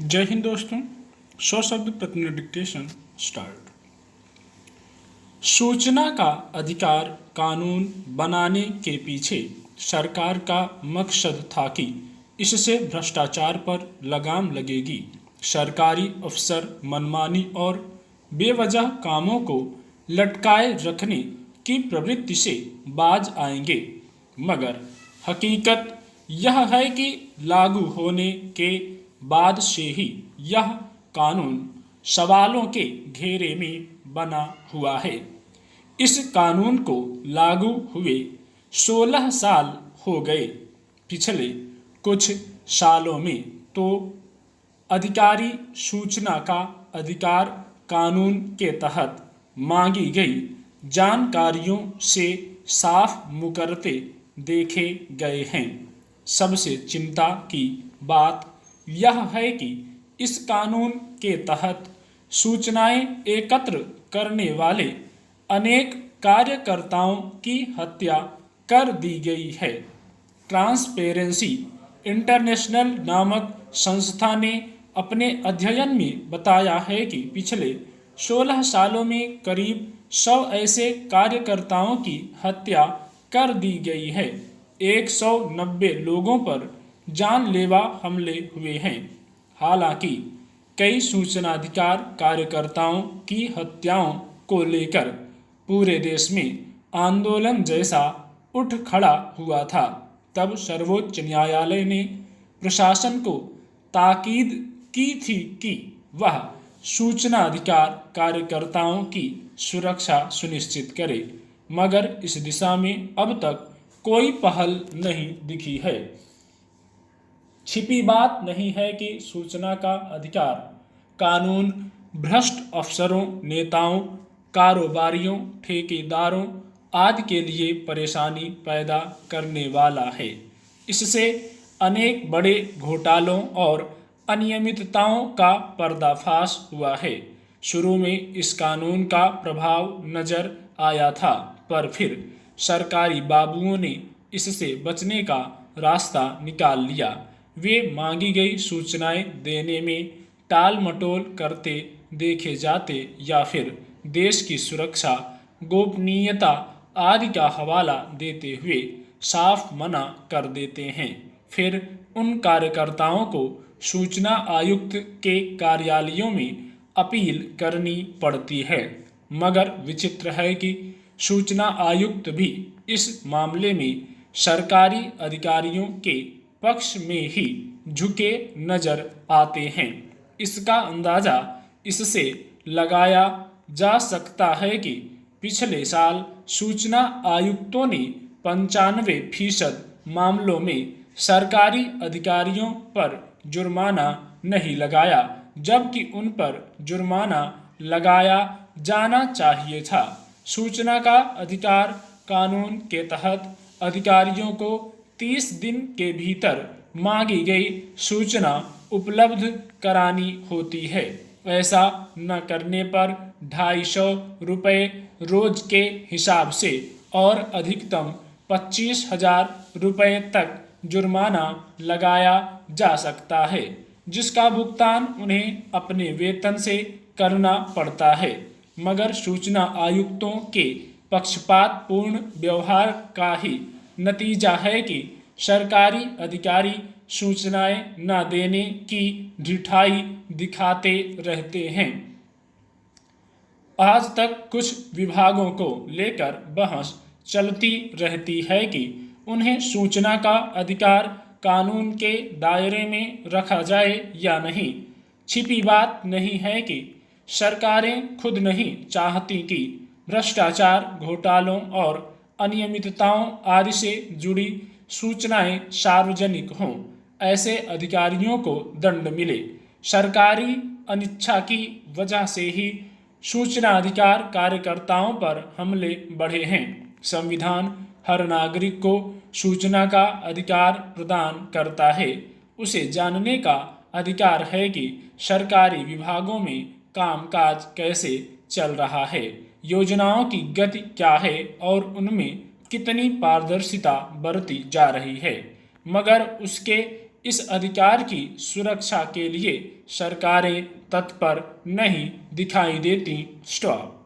जय हिंद दोस्तों। 100 शब्द प्रतिदिन डिक्टेशन स्टार्ट। सूचना का अधिकार कानून बनाने के पीछे सरकार का मकसद था कि इससे भ्रष्टाचार पर लगाम लगेगी, सरकारी अफसर मनमानी और बेवजह कामों को लटकाए रखने की प्रवृत्ति से बाज आएंगे। मगर हकीकत यह है कि लागू होने के बाद से ही यह कानून सवालों के घेरे में बना हुआ है। इस कानून को लागू हुए 16 साल हो गए। पिछले कुछ सालों में तो अधिकारी सूचना का अधिकार कानून के तहत मांगी गई जानकारियों से साफ मुकरते देखे गए हैं। सबसे चिंता की बात यह है कि इस कानून के तहत सूचनाएं एकत्र करने वाले अनेक कार्यकर्ताओं की हत्या कर दी गई है। ट्रांसपेरेंसी इंटरनेशनल नामक संस्था ने अपने अध्ययन में बताया है कि पिछले 16 सालों में करीब 100 ऐसे कार्यकर्ताओं की हत्या कर दी गई है। 190 लोगों पर जानलेवा हमले हुए हैं। हालांकि कई सूचनाधिकार कार्यकर्ताओं की हत्याओं को लेकर पूरे देश में आंदोलन जैसा उठ खड़ा हुआ था। तब सर्वोच्च न्यायालय ने प्रशासन को ताकीद की थी कि वह सूचना अधिकार कार्यकर्ताओं की सुरक्षा सुनिश्चित करे, मगर इस दिशा में अब तक कोई पहल नहीं दिखी है। छिपी बात नहीं है कि सूचना का अधिकार कानून भ्रष्ट अफसरों, नेताओं, कारोबारियों, ठेकेदारों आदि के लिए परेशानी पैदा करने वाला है। इससे अनेक बड़े घोटालों और अनियमितताओं का पर्दाफाश हुआ है। शुरू में इस कानून का प्रभाव नजर आया था, पर फिर सरकारी बाबुओं ने इससे बचने का रास्ता निकाल लिया। वे मांगी गई सूचनाएं देने में टाल मटोल करते देखे जाते या फिर देश की सुरक्षा, गोपनीयता आदि का हवाला देते हुए साफ मना कर देते हैं। फिर उन कार्यकर्ताओं को सूचना आयुक्त के कार्यालयों में अपील करनी पड़ती है। मगर विचित्र है कि सूचना आयुक्त भी इस मामले में सरकारी अधिकारियों के पक्ष में ही झुके नजर आते हैं। इसका अंदाजा इससे लगाया जा सकता है कि पिछले साल सूचना आयुक्तों ने 95% मामलों में सरकारी अधिकारियों पर जुर्माना नहीं लगाया, जबकि उन पर जुर्माना लगाया जाना चाहिए था। सूचना का अधिकार कानून के तहत अधिकारियों को 30 दिन के भीतर मांगी गई सूचना उपलब्ध करानी होती है। ऐसा न करने पर 250 रुपये रोज के हिसाब से और अधिकतम 25,000 रुपये तक जुर्माना लगाया जा सकता है, जिसका भुगतान उन्हें अपने वेतन से करना पड़ता है। मगर सूचना आयुक्तों के पक्षपातपूर्ण व्यवहार का ही नतीजा है कि सरकारी अधिकारी सूचनाएं न देने की ढिठाई दिखाते रहते हैं। आज तक कुछ विभागों को लेकर बहस चलती रहती है कि उन्हें सूचना का अधिकार कानून के दायरे में रखा जाए या नहीं। छिपी बात नहीं है कि सरकारें खुद नहीं चाहती कि भ्रष्टाचार, घोटालों और अनियमितताओं आदि से जुड़ी सूचनाएं सार्वजनिक हों। ऐसे अधिकारियों को दंड मिले। सरकारी अनिच्छा की वजह से ही सूचना अधिकार कार्यकर्ताओं पर हमले बढ़े हैं। संविधान हर नागरिक को सूचना का अधिकार प्रदान करता है। उसे जानने का अधिकार है कि सरकारी विभागों में कामकाज कैसे चल रहा है, योजनाओं की गति क्या है और उनमें कितनी पारदर्शिता बरती जा रही है। मगर उसके इस अधिकार की सुरक्षा के लिए सरकारें तत्पर नहीं दिखाई देती। स्टॉप।